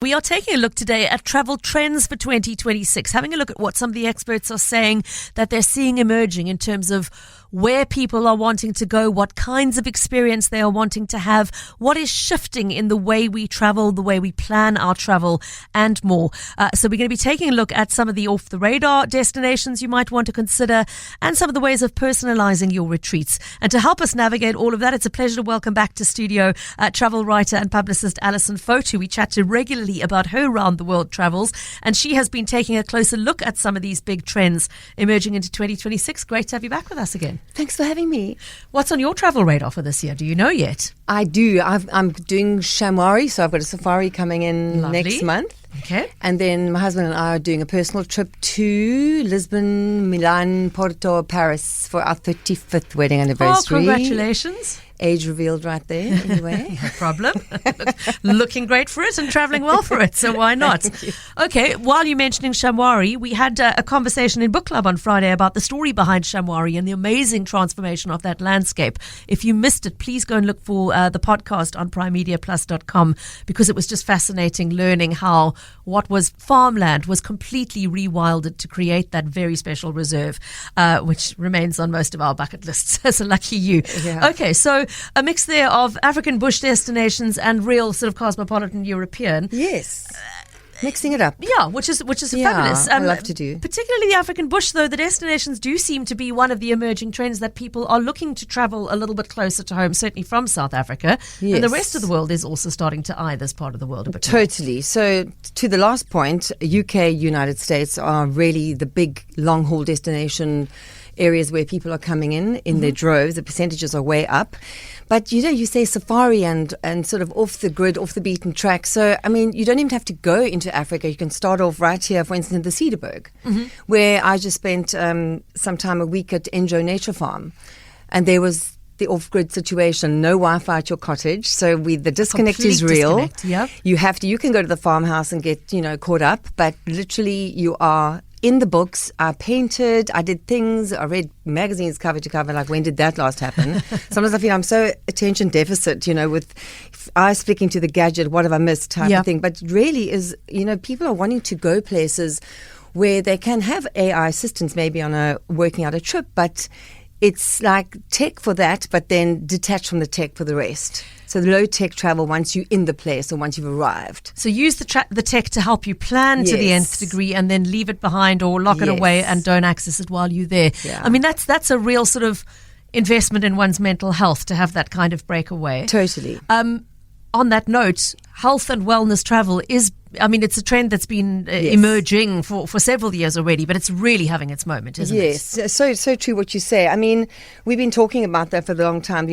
We are taking a look today at travel trends for 2026, having a look at what some of the experts are saying that they're seeing emerging in terms of where people are wanting to go, what kinds of experience they are wanting to have, what is shifting in the way we travel, the way we plan our travel, and more. So we're going to be taking a look at some of the off-the-radar destinations you might want to consider and some of the ways of personalizing your retreats. And to help us navigate all of that, it's a pleasure to welcome back to studio travel writer and publicist Allison Foat, who we chat to regularly about her round-the-world travels. And she has been taking a closer look at some of these big trends emerging into 2026. Great to have you back with us again. Thanks for having me. What's on your travel radar for this year? Do you know yet? I do. I'm doing Shamwari, so I've got a safari coming in next month. Okay. And then my husband and I are doing a personal trip to Lisbon, Milan, Porto, Paris for our 35th wedding anniversary. Oh, congratulations. Age revealed right there, anyway. No problem. Looking great for it and travelling well for it, so why not? Okay, while you're mentioning Shamwari, we had a conversation in Book Club on Friday about the story behind Shamwari and the amazing transformation of that landscape. If you missed it, please go and look for the podcast on primemediaplus.com, because it was just fascinating learning how what was farmland was completely rewilded to create that very special reserve, which remains on most of our bucket lists. So lucky you. Yeah. Okay, so a mix there of African bush destinations and real sort of cosmopolitan European. Yes. Mixing it up. Yeah, which is fabulous. I love to do. Particularly the African bush, though, the destinations do seem to be one of the emerging trends that people are looking to travel a little bit closer to home, certainly from South Africa. Yes. And the rest of the world is also starting to eye this part of the world a bit more. Totally. So to the last point, UK, United States are really the big long-haul destination areas where people are coming in their droves. The percentages are way up. But, you say safari and sort of off the grid, off the beaten track. So, I mean, you don't even have to go into Africa. You can start off right here, for instance, in the Cedarburg, where I just spent some time a week at Enjo Nature Farm. And there was the off-grid situation, no Wi-Fi at your cottage. So the disconnect Complete is real. Yep. You can go to the farmhouse and get, caught up. But literally you are in the books. I painted, I did things, I read magazines cover to cover, like when did that last happen? Sometimes I feel I'm so attention deficit, with eyes flicking to the gadget, what have I missed type of thing. But really is, people are wanting to go places where they can have AI assistance maybe on working out a trip, but it's like tech for that, but then detached from the tech for the rest. So the low-tech travel once you're in the place or once you've arrived. So use the tech to help you plan to the nth degree and then leave it behind or lock it away and don't access it while you're there. Yeah. I mean, that's a real sort of investment in one's mental health to have that kind of breakaway. Totally. On that note, health and wellness travel it's a trend that's been emerging for several years already, but it's really having its moment, isn't it? Yes, so true what you say. I mean, we've been talking about that for a long time,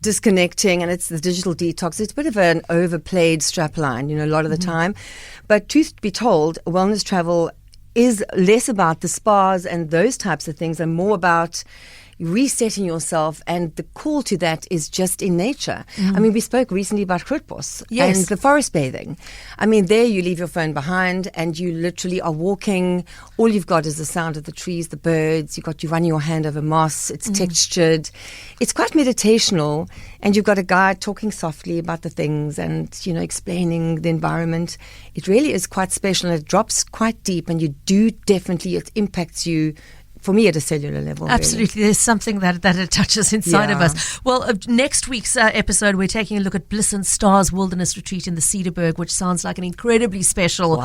disconnecting, and it's the digital detox. It's a bit of an overplayed strapline, a lot of the time. But truth be told, wellness travel is less about the spas and those types of things and more about resetting yourself, and the call to that is just in nature. I mean, we spoke recently about Grootbos and the forest bathing. I mean, there you leave your phone behind and you literally are walking. All you've got is the sound of the trees, the birds. You running your hand over moss. It's textured. It's quite meditational, and you've got a guide talking softly about the things and, explaining the environment. It really is quite special, and it drops quite deep, and it impacts you. For me, at a cellular level. Absolutely. Really. There's something that it touches inside of us. Well, next week's episode, we're taking a look at Bliss and Stars Wilderness Retreat in the Cedarburg, which sounds like an incredibly special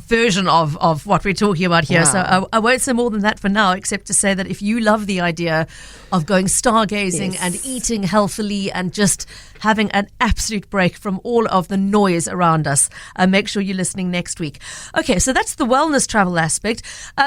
version of what we're talking about here. Wow. So I won't say more than that for now, except to say that if you love the idea of going stargazing and eating healthily and just having an absolute break from all of the noise around us, make sure you're listening next week. Okay, so that's the wellness travel aspect.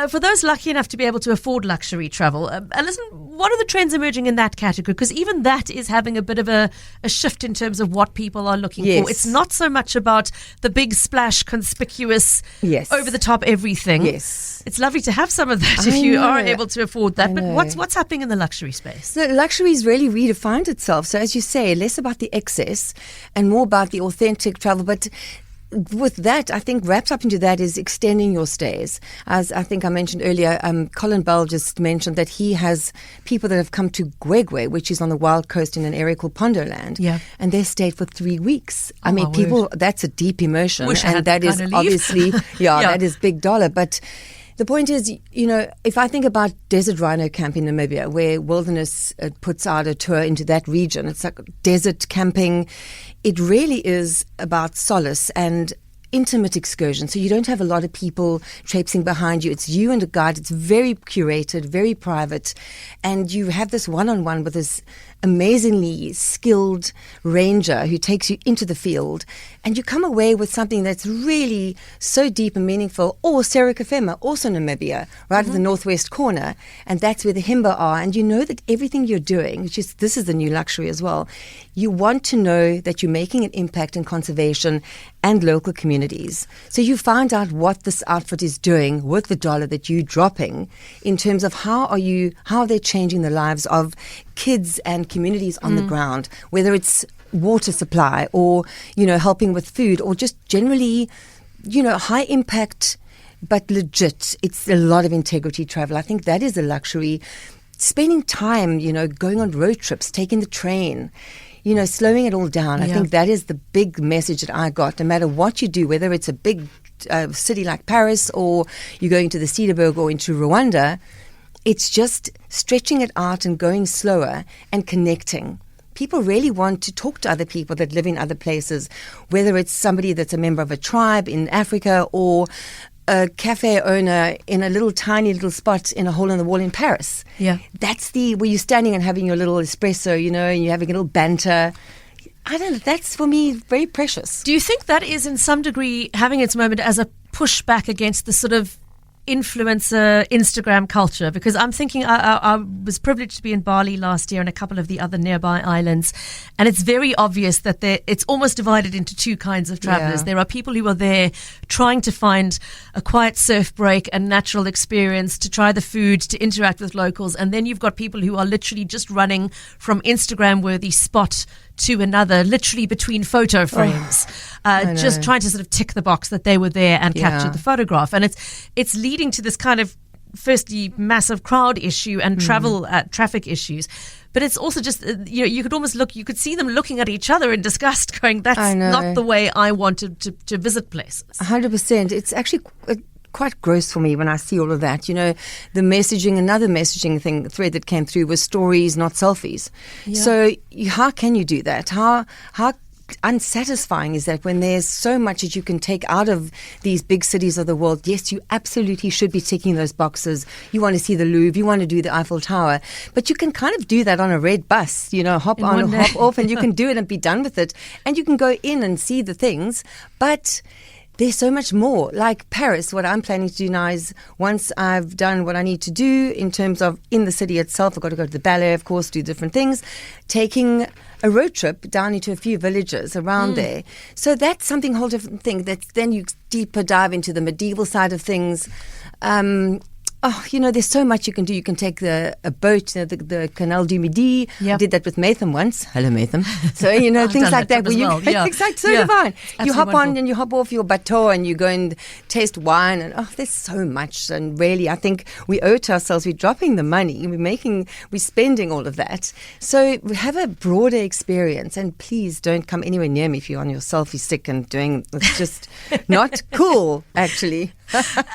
For those lucky enough to be able to afford luxury travel, listen, what are the trends emerging in that category? Because even that is having a bit of a shift in terms of what people are looking for. It's not so much about the big splash, conspicuous, over-the-top everything. Yes. It's lovely to have some of that if you are able to afford that. But what's happening in the luxury space? So luxury's really redefined itself. So as you say, less about the excess and more about the authentic travel. But with that, I think wrapped up into that is extending your stays. As I think I mentioned earlier, Colin Bell just mentioned that he has people that have come to Gwegwe, which is on the wild coast in an area called Pondoland. Yeah. And they stayed for 3 weeks. I mean, people, that's a deep immersion. Wish I and had that is obviously, that is big dollar. But the point is, if I think about desert rhino camp in Namibia, where Wilderness puts out a tour into that region, it's like desert camping. It really is about solace and intimate excursion. So you don't have a lot of people traipsing behind you. It's you and a guide. It's very curated, very private. And you have this one-on-one with this amazingly skilled ranger who takes you into the field, and you come away with something that's really so deep and meaningful. Or Serikafema, also Namibia, right at the northwest corner, and that's where the Himba are, and you know that everything you're doing, this is the new luxury as well, you want to know that you're making an impact in conservation and local communities. So you find out what this outfit is doing with the dollar that you're dropping in terms of how are they changing the lives of kids and communities on the ground, whether it's water supply or, helping with food or just generally, high impact but legit. It's a lot of integrity travel. I think that is a luxury. Spending time, going on road trips, taking the train, slowing it all down. I think that is the big message that I got. No matter what you do, whether it's a big city like Paris or you're going to the Cedarburg or into Rwanda, it's just stretching it out and going slower and connecting. People really want to talk to other people that live in other places, whether it's somebody that's a member of a tribe in Africa or a cafe owner in a tiny little spot in a hole in the wall in Paris. Yeah. That's where you're standing and having your little espresso, and you're having a little banter. I don't know, that's for me very precious. Do you think that is in some degree having its moment as a pushback against the sort of influencer Instagram culture? Because I'm thinking I was privileged to be in Bali last year and a couple of the other nearby islands, and it's very obvious that it's almost divided into two kinds of travelers. There are people who are there trying to find a quiet surf break and natural experience, to try the food, to interact with locals, and then you've got people who are literally just running from Instagram worthy spot to another, literally between photo frames, just trying to sort of tick the box that they were there and captured the photograph. And it's leading to this kind of, firstly, massive crowd issue and traffic issues. But it's also just, you could almost you could see them looking at each other in disgust, going, that's not the way I wanted to visit places. 100%. It's actually quite gross for me when I see all of that. The messaging, another messaging thread that came through was stories, not selfies. Yeah. So how can you do that? How unsatisfying is that when there's so much that you can take out of these big cities of the world? Yes, you absolutely should be ticking those boxes. You want to see the Louvre, you want to do the Eiffel Tower, but you can kind of do that on a red bus, hop on and hop off, and you can do it and be done with it. And you can go in and see the things, but there's so much more. Like Paris, what I'm planning to do now is, once I've done what I need to do in terms of in the city itself, I've got to go to the ballet, of course, do different things, taking a road trip down into a few villages around there. So that's something whole different thing. Then you deeper dive into the medieval side of things. There's so much you can do. You can take a boat, the Canal du Midi. I did that with Matham once. Hello, Matham. So, things like that. Exactly, so divine. You hop on and you hop off your bateau and you go and taste wine. And, there's so much. And really, I think we owe it to ourselves. We're dropping the money. We're spending all of that. So we have a broader experience. And please don't come anywhere near me if you're on your selfie stick and doing, it's just not cool, actually.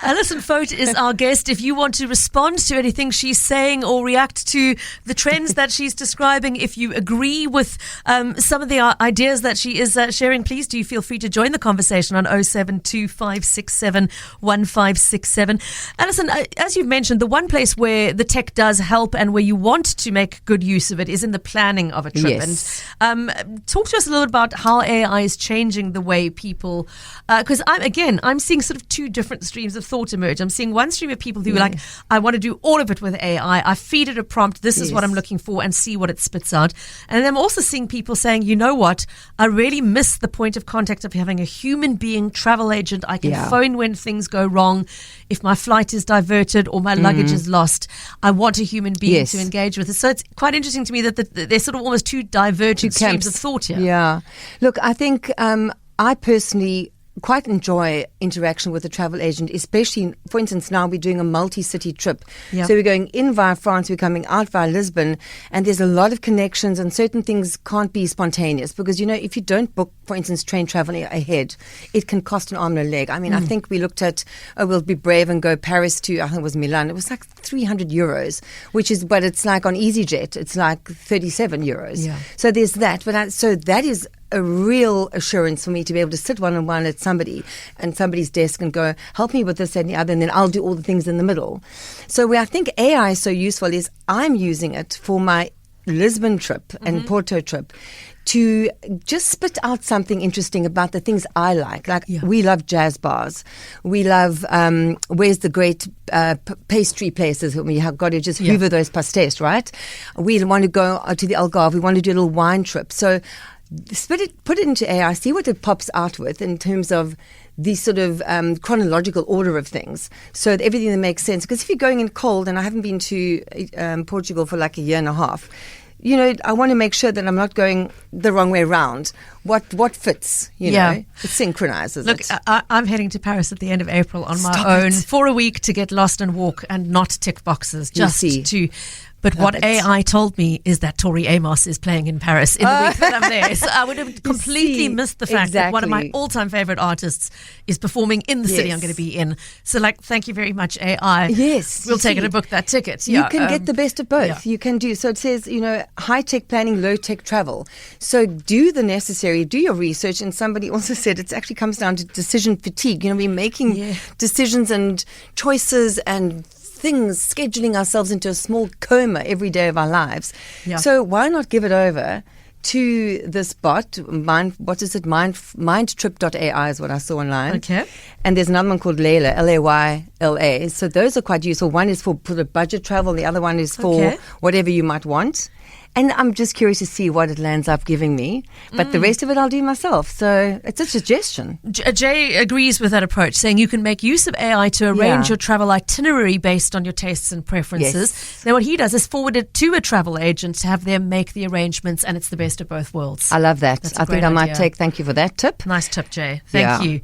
Allison Foat is our guest. If you want to respond to anything she's saying or react to the trends that she's describing, if you agree with some of the ideas that she is sharing, please do feel free to join the conversation on 0725671567. Allison, as you've mentioned, the one place where the tech does help and where you want to make good use of it is in the planning of a trip. Yes. And talk to us a little about how AI is changing the way people, because I'm seeing sort of two different streams of thought emerge. I'm seeing one stream of people who are like, I want to do all of it with AI. I feed it a prompt. This is what I'm looking for, and see what it spits out. And I'm also seeing people saying, you know what? I really miss the point of contact of having a human being travel agent. I can phone when things go wrong. If my flight is diverted or my luggage is lost, I want a human being to engage with it. So it's quite interesting to me that there's sort of almost two divergent streams of thought here. Yeah. Look, I think I personally quite enjoy interaction with a travel agent, especially, for instance, now we're doing a multi-city trip. Yeah. So we're going in via France, we're coming out via Lisbon, and there's a lot of connections, and certain things can't be spontaneous because, if you don't book, for instance, train traveling ahead, it can cost an arm and a leg. I mean, I think we looked at, we'll be brave and go Paris to, I think it was Milan. It was like 300 euros, but it's like on EasyJet, it's like 37 euros. Yeah. So there's that. So that is a real assurance for me to be able to sit one-on-one at somebody's desk and go, help me with this and the other, and then I'll do all the things in the middle. So where I think AI is so useful is I'm using it for my Lisbon trip and Porto trip to just spit out something interesting about the things I like. We love jazz bars. We love, where's the great pastry places? We have got to just hoover those pastéis, right? We want to go to the Algarve. We want to do a little wine trip. So put it into AI, see what it pops out with in terms of the sort of chronological order of things, so that everything that makes sense. Because if you're going in cold, and I haven't been to Portugal for like a year and a half, I want to make sure that I'm not going the wrong way around. What fits, it synchronizes. Look, I'm heading to Paris at the end of April on my own for a week to get lost and walk and not tick boxes, just to... But what AI told me is that Tori Amos is playing in Paris in the week that I'm there. So I would have completely missed the fact that one of my all-time favorite artists is performing in the city I'm going to be in. So, thank you very much, AI. Yes. We'll take it and book that ticket. You can get the best of both. Yeah. You can do. So it says, high-tech planning, low-tech travel. So do the necessary, do your research. And somebody also said it actually comes down to decision fatigue. We're making decisions and choices and things, scheduling ourselves into a small coma every day of our lives. Yeah. So why not give it over to this bot? Mindtrip.ai is what I saw online. Okay. And there's another one called Layla, Layla. So those are quite useful. One is for the budget travel. The other one is for whatever you might want. And I'm just curious to see what it lands up giving me. But the rest of it I'll do myself. So it's a suggestion. Jay agrees with that approach, saying you can make use of AI to arrange your travel itinerary based on your tastes and preferences. Yes. Then what he does is forward it to a travel agent to have them make the arrangements, and it's the best of both worlds. I love that. I think I might thank you for that tip. Nice tip, Jay. Thank you.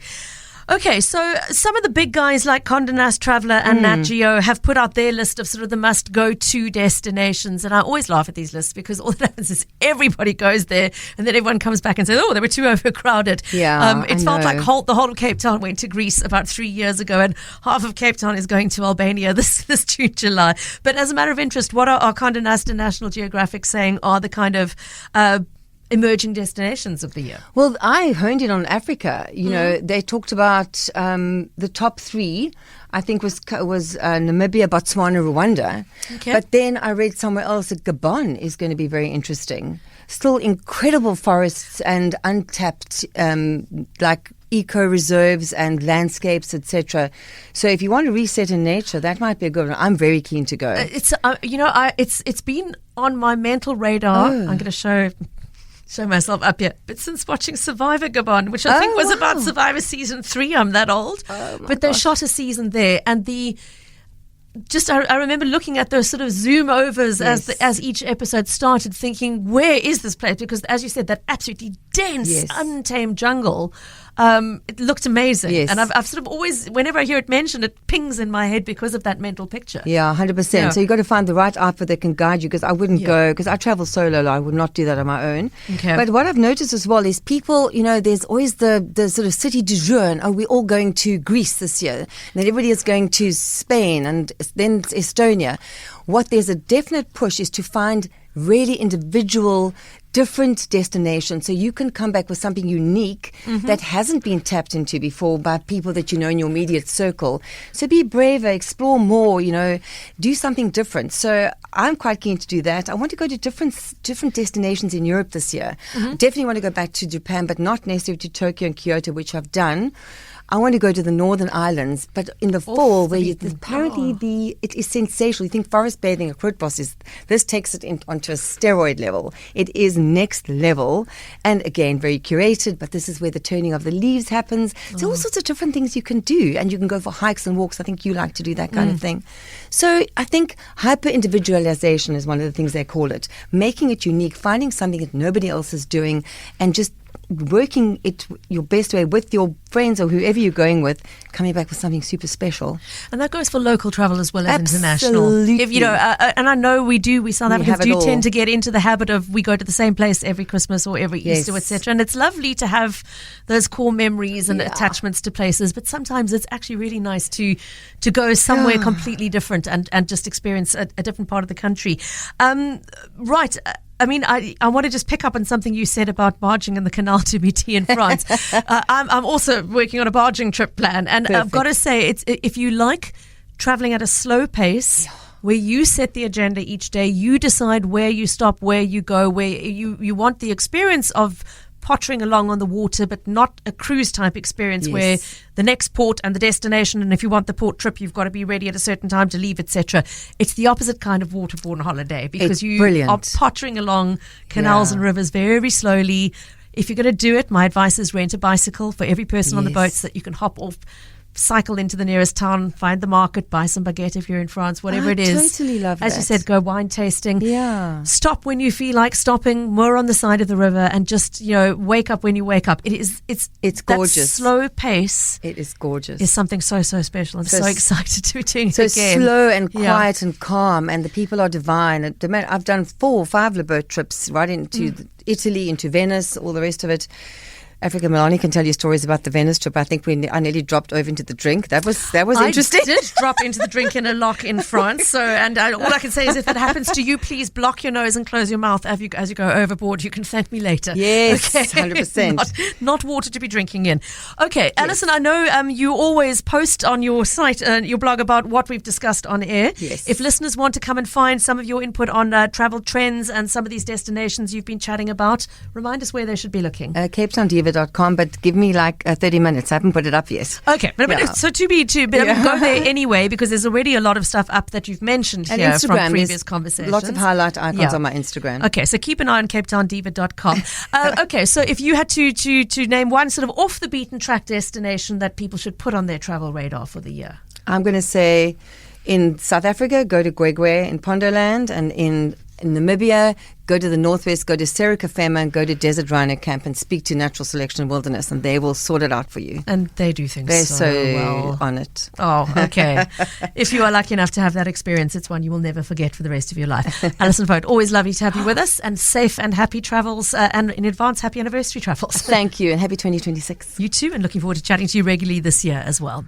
Okay, so some of the big guys like Condé Nast Traveler and Nat Geo have put out their list of sort of the must-go-to destinations, and I always laugh at these lists because all that happens is everybody goes there, and then everyone comes back and says, "Oh, they were too overcrowded." Yeah, it felt like the whole of Cape Town went to Greece about 3 years ago, and half of Cape Town is going to Albania this June, July. But as a matter of interest, what are Condé Nast and National Geographic saying are the kind of emerging destinations of the year? Well, I honed in on Africa. They talked about the top three. I think was Namibia, Botswana, Rwanda. Okay. But then I read somewhere else that Gabon is going to be very interesting. Still incredible forests and untapped eco reserves and landscapes, etc. So if you want to reset in nature, that might be a good one. I'm very keen to go. It's been on my mental radar. I'm going to show myself up here. But since watching Survivor Gabon, which I think was about Survivor Season 3, I'm that old. But they shot a season there, and I remember looking at those sort of zoom overs as each episode started, thinking, where is this place? Because as you said, that absolutely dense, untamed jungle, it looked amazing. Yes. And I've sort of always, whenever I hear it mentioned, it pings in my head because of that mental picture. Yeah, 100%. Yeah. So you've got to find the right outfit that can guide you, because I wouldn't go, because I travel solo, I would not do that on my own. Okay. But what I've noticed as well is people, there's always the sort of city du jour, and we're all going to Greece this year, and then everybody is going to Spain and then Estonia. What there's a definite push is to find really individual, different destinations, so you can come back with something unique that hasn't been tapped into before by people that you know in your immediate circle. So be braver, explore more, do something different. So I'm quite keen to do that. I want to go to different destinations in Europe this year. Definitely want to go back to Japan, but not necessarily to Tokyo and Kyoto, which I've done. I want to go to the Northern Islands, but in the fall, where apparently it is sensational. You think forest bathing at Grootbos this takes it onto a steroid level. It is next level, and again, very curated, but this is where the turning of the leaves happens. So all sorts of different things you can do, and you can go for hikes and walks. I think you like to do that kind of thing. So I think hyper-individualization is one of the things they call it, making it unique, finding something that nobody else is doing, and just working it your best way with your friends or whoever you're going with, coming back with something super special. And that goes for local travel as well as Absolutely. international. If, you know, and I know we South Africans do tend to get into the habit of we go to the same place every Christmas or every Easter, etc. And it's lovely to have those core memories and attachments to places, but sometimes it's actually really nice to go somewhere completely different and just experience a different part of the country. Right. I mean, I want to just pick up on something you said about barging in the canal to meet in France. I'm also working on a barging trip plan, and Perfect. I've got to say, if you like traveling at a slow pace, where you set the agenda each day, you decide where you stop, where you go, where you want the experience of pottering along on the water, but not a cruise type experience where the next port and the destination, and if you want the port trip, you've got to be ready at a certain time to leave, etc. It's the opposite kind of waterborne holiday because you are pottering along canals and rivers very slowly. If you're going to do it, my advice is rent a bicycle for every person on the boat so that you can hop off, cycle into the nearest town, find the market, buy some baguette if you're in France, whatever it is. Totally love As that. you said, go wine tasting. Yeah. Stop when you feel like stopping, moor on the side of the river, and just, wake up when you wake up. It's gorgeous. That slow pace. It is gorgeous. Is something so special. I'm so excited to be doing it again. So slow and quiet and calm, and the people are divine. I've done 4 or 5 boat trips right into Italy, into Venice, all the rest of it. Africa Milani can tell you stories about the Venice trip. I think I nearly dropped over into the drink. That was interesting. I did drop into the drink in a lock in France. So, all I can say is, if that happens to you, please block your nose and close your mouth as you go overboard. You can thank me later. Yes, okay. 100%. Not water to be drinking in. Okay, Alison, I know you always post on your site, your blog, about what we've discussed on air. Yes. If listeners want to come and find some of your input on travel trends and some of these destinations you've been chatting about, remind us where they should be looking. CapeTownDiva.com, but give me 30 minutes. I haven't put it up yet. Okay, but so go there anyway, because there's already a lot of stuff up that you've mentioned and here Instagram, from previous conversations. Lots of highlight icons on my Instagram. Okay, so keep an eye on CapeTownDiva.com. Okay, so if you had to name one sort of off the beaten track destination that people should put on their travel radar for the year, I'm going to say in South Africa, go to Gwegwe in Pondoland, and in Namibia, go to the northwest, go to Serikafema, and go to Desert Rhino Camp and speak to Natural Selection Wilderness, and they will sort it out for you. And they do things They're so well. on it. Oh, okay. If you are lucky enough to have that experience, it's one you will never forget for the rest of your life. Allison Foat, always lovely to have you with us, and safe and happy travels, and in advance, happy anniversary travels. Thank you, and happy 2026. You too, and looking forward to chatting to you regularly this year as well.